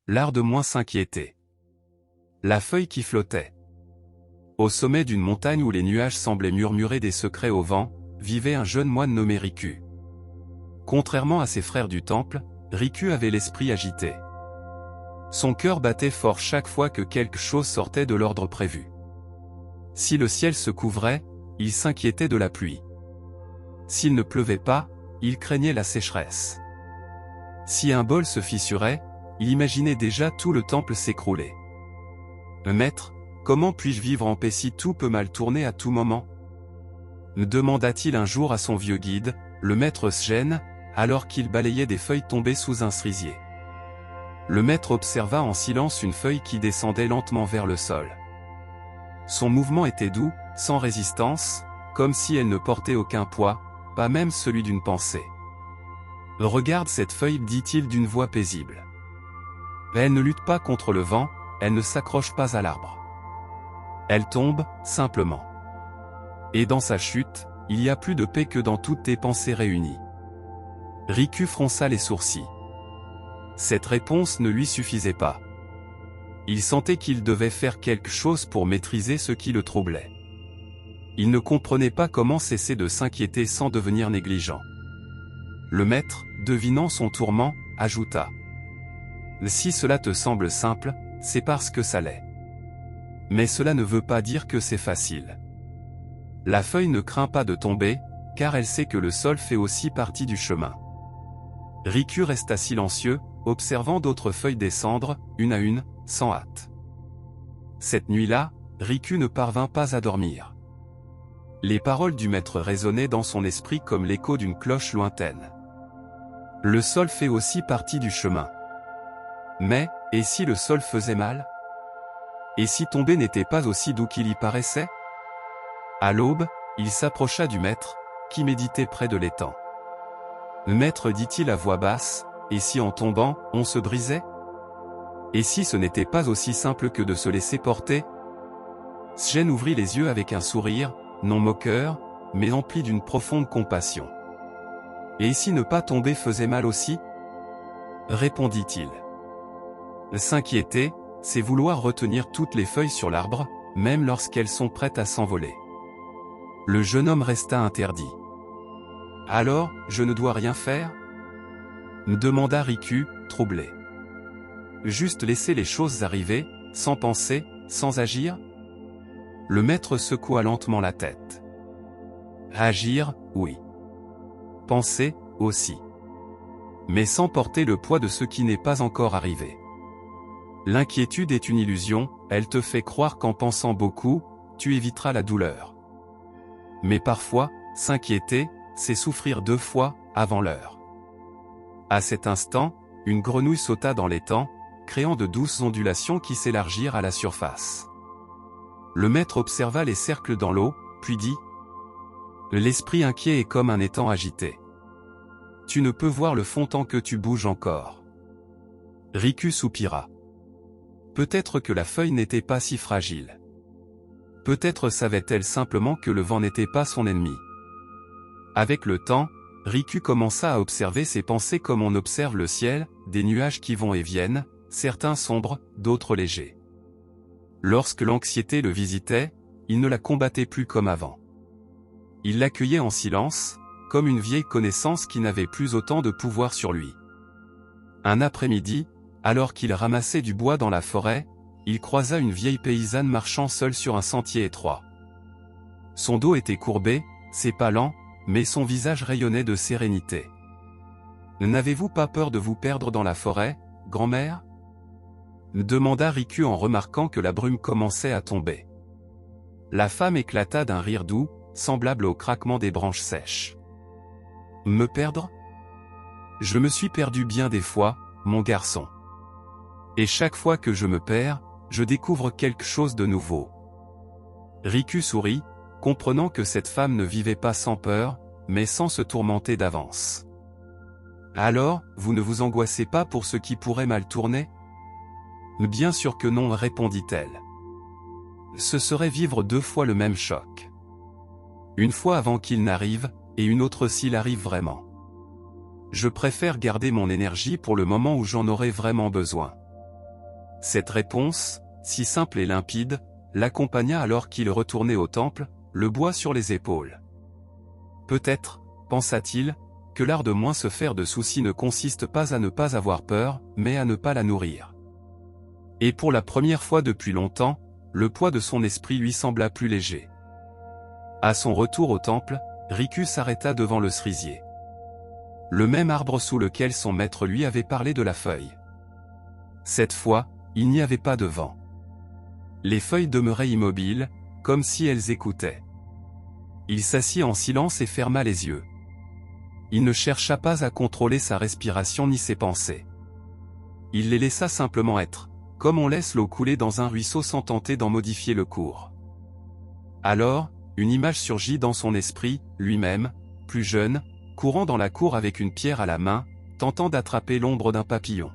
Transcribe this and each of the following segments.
L'art de moins s'inquiéter. La feuille qui flottait. Au sommet d'une montagne où les nuages semblaient murmurer des secrets au vent, vivait un jeune moine nommé Riku. Contrairement à ses frères du temple, Riku avait l'esprit agité. Son cœur battait fort chaque fois que quelque chose sortait de l'ordre prévu. Si le ciel se couvrait, il s'inquiétait de la pluie. S'il ne pleuvait pas, il craignait la sécheresse. Si un bol se fissurait, il imaginait déjà tout le temple s'écrouler. Maître, comment puis-je vivre en paix si tout peut mal tourner à tout moment? Demanda-t-il un jour à son vieux guide, le maître Sgen, alors qu'il balayait des feuilles tombées sous un cerisier. Le maître observa en silence une feuille qui descendait lentement vers le sol. Son mouvement était doux, sans résistance, comme si elle ne portait aucun poids, pas même celui d'une pensée. « Regarde cette feuille, dit-il d'une voix paisible. Elle ne lutte pas contre le vent, elle ne s'accroche pas à l'arbre. Elle tombe, simplement. Et dans sa chute, il y a plus de paix que dans toutes tes pensées réunies. » Riku fronça les sourcils. Cette réponse ne lui suffisait pas. Il sentait qu'il devait faire quelque chose pour maîtriser ce qui le troublait. Il ne comprenait pas comment cesser de s'inquiéter sans devenir négligent. Le maître, devinant son tourment, ajouta. « Si cela te semble simple, c'est parce que ça l'est. Mais cela ne veut pas dire que c'est facile. La feuille ne craint pas de tomber, car elle sait que le sol fait aussi partie du chemin. » Riku resta silencieux, observant d'autres feuilles descendre, une à une, sans hâte. Cette nuit-là, Riku ne parvint pas à dormir. Les paroles du maître résonnaient dans son esprit comme l'écho d'une cloche lointaine. Le sol fait aussi partie du chemin. Mais, et si le sol faisait mal? Et si tomber n'était pas aussi doux qu'il y paraissait? À l'aube, il s'approcha du maître, qui méditait près de l'étang. Le maître dit-il à voix basse, et si en tombant, on se brisait? Et si ce n'était pas aussi simple que de se laisser porter? Sgen ouvrit les yeux avec un sourire, non moqueur, mais empli d'une profonde compassion. Et si ne pas tomber faisait mal aussi? Répondit-il. S'inquiéter, c'est vouloir retenir toutes les feuilles sur l'arbre, même lorsqu'elles sont prêtes à s'envoler. Le jeune homme resta interdit. Alors, je ne dois rien faire? Demanda Riku, troublé. Juste laisser les choses arriver, sans penser, sans agir? Le maître secoua lentement la tête. Agir, oui. Penser, aussi. Mais sans porter le poids de ce qui n'est pas encore arrivé. L'inquiétude est une illusion, elle te fait croire qu'en pensant beaucoup, tu éviteras la douleur. Mais parfois, s'inquiéter, c'est souffrir 2 fois, avant l'heure. À cet instant, une grenouille sauta dans l'étang, créant de douces ondulations qui s'élargirent à la surface. Le maître observa les cercles dans l'eau, puis dit « L'esprit inquiet est comme un étang agité. Tu ne peux voir le fond tant que tu bouges encore. » Riku soupira. Peut-être que la feuille n'était pas si fragile. Peut-être savait-elle simplement que le vent n'était pas son ennemi. Avec le temps, Riku commença à observer ses pensées comme on observe le ciel, des nuages qui vont et viennent, certains sombres, d'autres légers. Lorsque l'anxiété le visitait, il ne la combattait plus comme avant. Il l'accueillait en silence, comme une vieille connaissance qui n'avait plus autant de pouvoir sur lui. Un après-midi, alors qu'il ramassait du bois dans la forêt, il croisa une vieille paysanne marchant seule sur un sentier étroit. Son dos était courbé, ses pas lents, mais son visage rayonnait de sérénité. « N'avez-vous pas peur de vous perdre dans la forêt, grand-mère » demanda Riku en remarquant que la brume commençait à tomber. La femme éclata d'un rire doux, semblable au craquement des branches sèches. « Me perdre? Je me suis perdu bien des fois, mon garçon. Et chaque fois que je me perds, je découvre quelque chose de nouveau. » Riku sourit, comprenant que cette femme ne vivait pas sans peur, mais sans se tourmenter d'avance. « Alors, vous ne vous angoissez pas pour ce qui pourrait mal tourner? » « Bien sûr que non, répondit-elle. Ce serait vivre 2 fois le même choc. Une fois avant qu'il n'arrive, et une autre s'il arrive vraiment. » « Je préfère garder mon énergie pour le moment où j'en aurai vraiment besoin. » Cette réponse, si simple et limpide, l'accompagna alors qu'il retournait au temple, le bois sur les épaules. Peut-être, pensa-t-il, que l'art de moins se faire de soucis ne consiste pas à ne pas avoir peur, mais à ne pas la nourrir. Et pour la première fois depuis longtemps, le poids de son esprit lui sembla plus léger. À son retour au temple, Riku s'arrêta devant le cerisier. Le même arbre sous lequel son maître lui avait parlé de la feuille. Cette fois, il n'y avait pas de vent. Les feuilles demeuraient immobiles, comme si elles écoutaient. Il s'assit en silence et ferma les yeux. Il ne chercha pas à contrôler sa respiration ni ses pensées. Il les laissa simplement être, comme on laisse l'eau couler dans un ruisseau sans tenter d'en modifier le cours. Alors, une image surgit dans son esprit, lui-même, plus jeune, courant dans la cour avec une pierre à la main, tentant d'attraper l'ombre d'un papillon.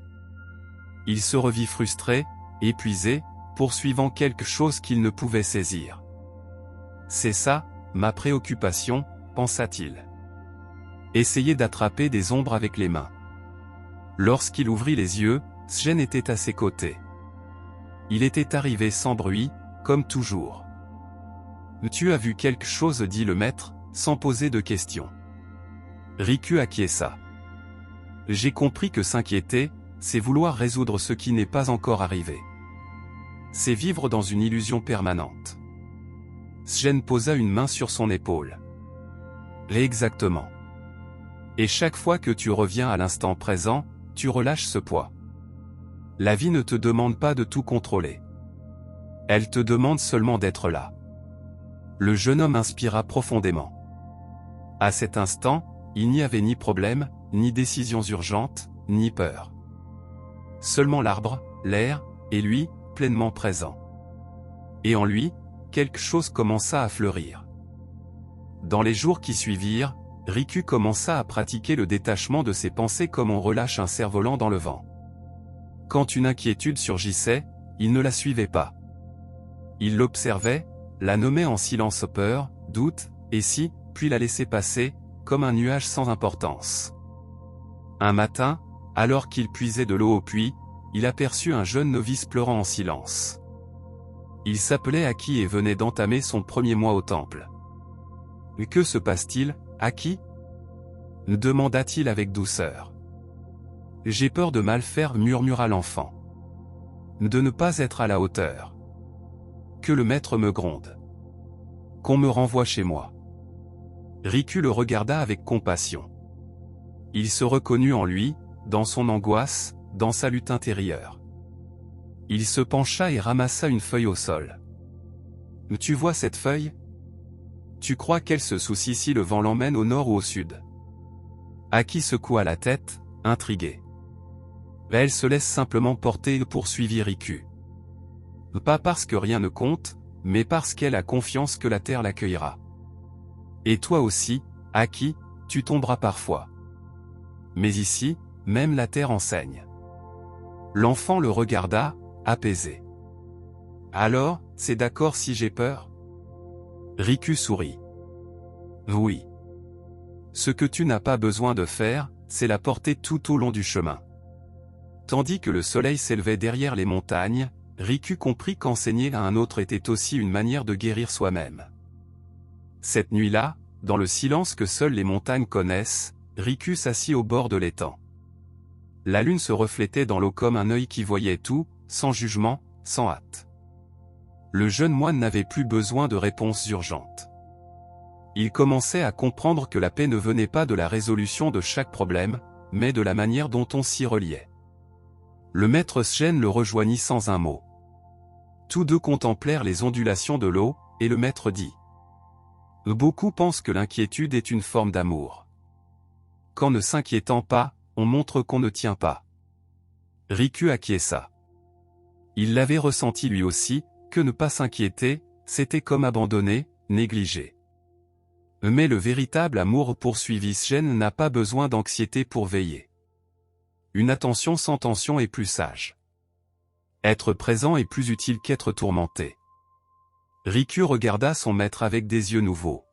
Il se revit frustré, épuisé, poursuivant quelque chose qu'il ne pouvait saisir. « C'est ça, ma préoccupation, pensa-t-il. Essayer d'attraper des ombres avec les mains. » Lorsqu'il ouvrit les yeux, Sgen était à ses côtés. Il était arrivé sans bruit, comme toujours. « Tu as vu quelque chose, dit le maître, sans poser de questions. Riku acquiesça. « J'ai compris que s'inquiéter, c'est vouloir résoudre ce qui n'est pas encore arrivé. C'est vivre dans une illusion permanente. » Sgen posa une main sur son épaule. « Exactement. Et chaque fois que tu reviens à l'instant présent, tu relâches ce poids. La vie ne te demande pas de tout contrôler. Elle te demande seulement d'être là. » Le jeune homme inspira profondément. À cet instant, il n'y avait ni problème, ni décisions urgentes, ni peur. Seulement l'arbre, l'air, et lui, pleinement présent. Et en lui, quelque chose commença à fleurir. Dans les jours qui suivirent, Riku commença à pratiquer le détachement de ses pensées comme on relâche un cerf-volant dans le vent. Quand une inquiétude surgissait, il ne la suivait pas. Il l'observait, la nommait en silence peur, doute, et si, puis la laissait passer, comme un nuage sans importance. Un matin, alors qu'il puisait de l'eau au puits, il aperçut un jeune novice pleurant en silence. Il s'appelait Aki et venait d'entamer son premier mois au temple. « Que se passe-t-il, Aki » demanda-t-il avec douceur. « J'ai peur de mal faire, murmura l'enfant. De ne pas être à la hauteur. Que le maître me gronde. Qu'on me renvoie chez moi. » Riku le regarda avec compassion. Il se reconnut en lui, dans son angoisse, dans sa lutte intérieure. Il se pencha et ramassa une feuille au sol. « Tu vois cette feuille ? Tu crois qu'elle se soucie si le vent l'emmène au nord ou au sud ?» Aki secoua la tête, intrigué. Elle se laisse simplement porter et poursuivit Riku. Pas parce que rien ne compte, mais parce qu'elle a confiance que la terre l'accueillera. Et toi aussi, Aki, tu tomberas parfois. Mais ici, même la terre enseigne. L'enfant le regarda, apaisé. Alors, c'est d'accord si j'ai peur ? Riku sourit. Oui. Ce que tu n'as pas besoin de faire, c'est la porter tout au long du chemin. Tandis que le soleil s'élevait derrière les montagnes, Riku comprit qu'enseigner à un autre était aussi une manière de guérir soi-même. Cette nuit-là, dans le silence que seules les montagnes connaissent, Riku s'assit au bord de l'étang. La lune se reflétait dans l'eau comme un œil qui voyait tout, sans jugement, sans hâte. Le jeune moine n'avait plus besoin de réponses urgentes. Il commençait à comprendre que la paix ne venait pas de la résolution de chaque problème, mais de la manière dont on s'y reliait. Le maître Sgen le rejoignit sans un mot. Tous deux contemplèrent les ondulations de l'eau, et le maître dit : « Beaucoup pensent que l'inquiétude est une forme d'amour. Qu'en ne s'inquiétant pas, on montre qu'on ne tient pas. » Riku acquiesça. Il l'avait ressenti lui aussi, que ne pas s'inquiéter, c'était comme abandonner, négliger. Mais le véritable amour, poursuivit Sgen, n'a pas besoin d'anxiété pour veiller. Une attention sans tension est plus sage. Être présent est plus utile qu'être tourmenté. Riku regarda son maître avec des yeux nouveaux.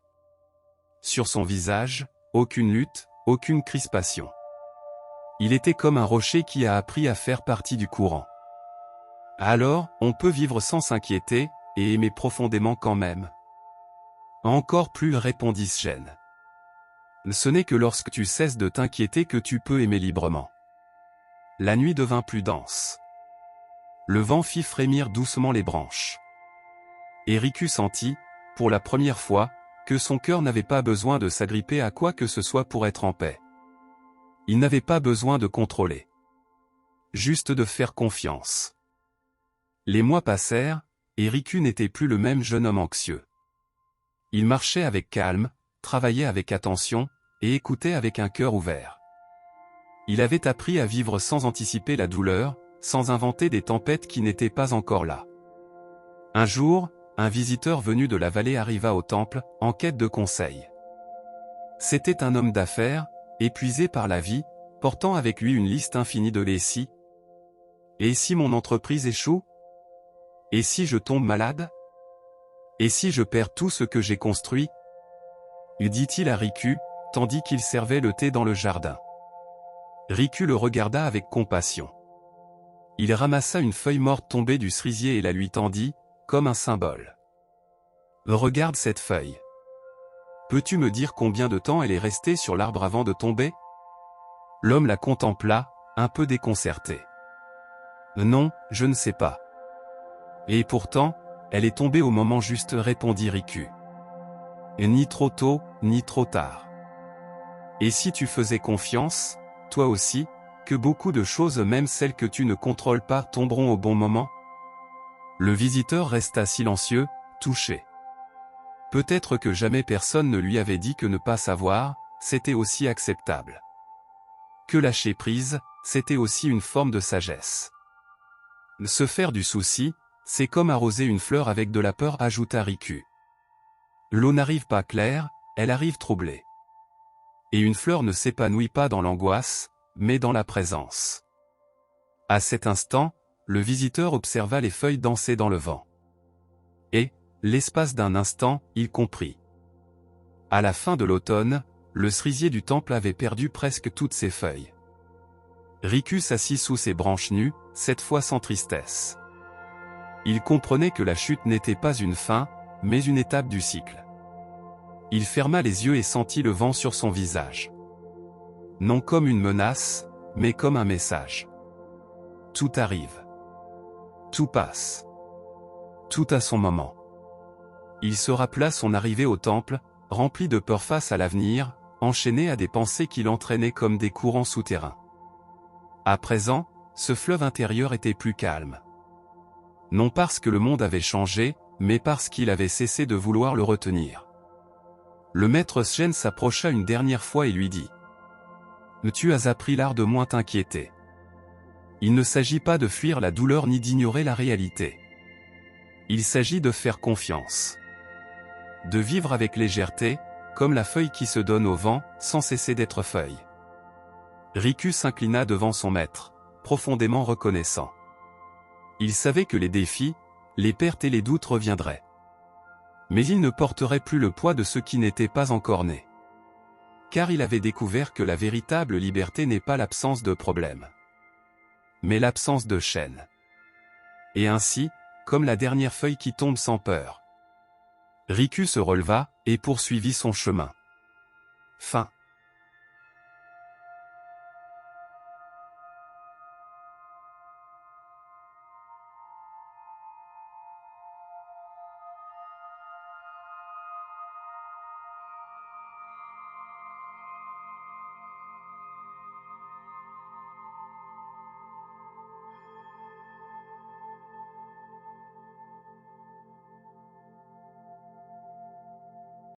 Sur son visage, aucune lutte, aucune crispation. Il était comme un rocher qui a appris à faire partie du courant. Alors, on peut vivre sans s'inquiéter, et aimer profondément quand même. Encore plus, répondit Sjen. Ce n'est que lorsque tu cesses de t'inquiéter que tu peux aimer librement. La nuit devint plus dense. Le vent fit frémir doucement les branches. Et Riku sentit, pour la première fois, que son cœur n'avait pas besoin de s'agripper à quoi que ce soit pour être en paix. Il n'avait pas besoin de contrôler. Juste de faire confiance. Les mois passèrent, et Riku n'était plus le même jeune homme anxieux. Il marchait avec calme, travaillait avec attention, et écoutait avec un cœur ouvert. Il avait appris à vivre sans anticiper la douleur, sans inventer des tempêtes qui n'étaient pas encore là. Un jour, un visiteur venu de la vallée arriva au temple, en quête de conseils. C'était un homme d'affaires, épuisé par la vie, portant avec lui une liste infinie de récits. Et si mon entreprise échoue? Et si je tombe malade? Et si je perds tout ce que j'ai construit? Dit-il à Riku, tandis qu'il servait le thé dans le jardin. Riku le regarda avec compassion. Il ramassa une feuille morte tombée du cerisier et la lui tendit, comme un symbole. Regarde cette feuille. Peux-tu me dire combien de temps elle est restée sur l'arbre avant de tomber? L'homme la contempla, un peu déconcerté. Non, je ne sais pas. Et pourtant, elle est tombée au moment juste, répondit Riku. Et ni trop tôt, ni trop tard. Et si tu faisais confiance, toi aussi, que beaucoup de choses, même celles que tu ne contrôles pas, tomberont au bon moment? Le visiteur resta silencieux, touché. Peut-être que jamais personne ne lui avait dit que ne pas savoir, c'était aussi acceptable. Que lâcher prise, c'était aussi une forme de sagesse. Se faire du souci, c'est comme arroser une fleur avec de la peur, ajouta Riku. L'eau n'arrive pas claire, elle arrive troublée. Et une fleur ne s'épanouit pas dans l'angoisse, mais dans la présence. À cet instant, le visiteur observa les feuilles danser dans le vent. Et, l'espace d'un instant, il comprit. À la fin de l'automne, le cerisier du temple avait perdu presque toutes ses feuilles. Riku s'assit sous ses branches nues, cette fois sans tristesse. Il comprenait que la chute n'était pas une fin, mais une étape du cycle. Il ferma les yeux et sentit le vent sur son visage. Non comme une menace, mais comme un message. Tout arrive. Tout passe. Tout a son moment. Il se rappela son arrivée au temple, rempli de peur face à l'avenir, enchaîné à des pensées qui l'entraînaient comme des courants souterrains. À présent, ce fleuve intérieur était plus calme. Non parce que le monde avait changé, mais parce qu'il avait cessé de vouloir le retenir. Le maître Sjen s'approcha une dernière fois et lui dit. Tu as appris l'art de moins t'inquiéter. Il ne s'agit pas de fuir la douleur ni d'ignorer la réalité. Il s'agit de faire confiance. De vivre avec légèreté, comme la feuille qui se donne au vent, sans cesser d'être feuille. Riku s'inclina devant son maître, profondément reconnaissant. Il savait que les défis, les pertes et les doutes reviendraient. Mais il ne porterait plus le poids de ceux qui n'étaient pas encore nés. Car il avait découvert que la véritable liberté n'est pas l'absence de problèmes, mais l'absence de chaînes. Et ainsi, comme la dernière feuille qui tombe sans peur. Riku se releva, et poursuivit son chemin. Fin.